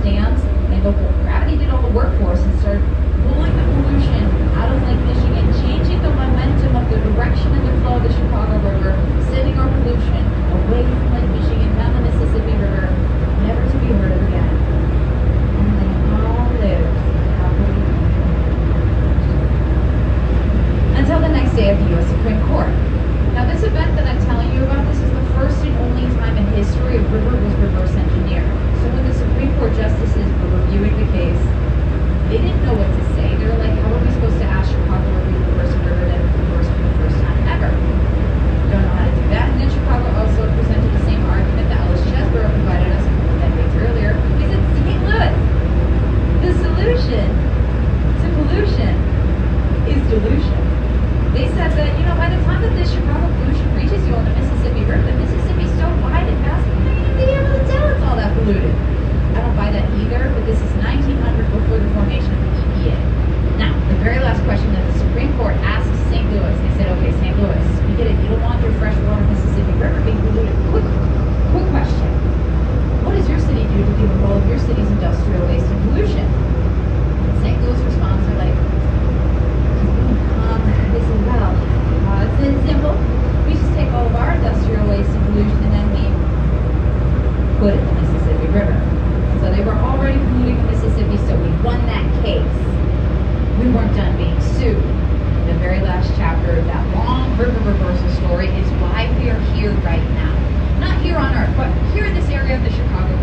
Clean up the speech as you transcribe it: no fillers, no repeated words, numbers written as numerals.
dams, and gravity did all the work for us and started pulling the pollution out of Lake Michigan, changing the momentum of the direction and the flow of the Chicago River, sending our pollution away from Lake Michigan down the Mississippi River, never to be heard of again. And they all lived happily until the next day of the U.S. Supreme Court. Now, this event that I'm telling you about, this is the first and only time in history a river was reverse engineered. So when the Supreme Court justices were reviewing the case, they didn't know what to say. They were like, how are we supposed to ask Chicago to reverse a river that reversed for the first time ever? Don't know how to do that. And then Chicago also presented the same argument that Alice Chesborough provided us a couple decades earlier. He said, St. Louis, the solution to pollution is dilution. They said that, by the time that this Chicago pollution reaches you on the Mississippi River, the Mississippi's so wide and vast, you're not going to be able to tell it's all that polluted. I don't buy that either, but this is 1900 before the formation of the EPA. Now, the very last question that the Supreme Court asked St. Louis, they said, okay, St. Louis, we get it, you don't want your freshwater Mississippi River being polluted. Quick question. What does your city do to deal with all of your city's industrial waste and pollution? And St. Louis responds, they're like, they said, well, it's simple. We just take all of our industrial waste and pollution and then we put it in the Mississippi River. So they were already polluting the Mississippi, so we won that case. We weren't done being sued. The very last chapter of that long river reversal story is why we are here right now. Not here on Earth, but here in this area of the Chicago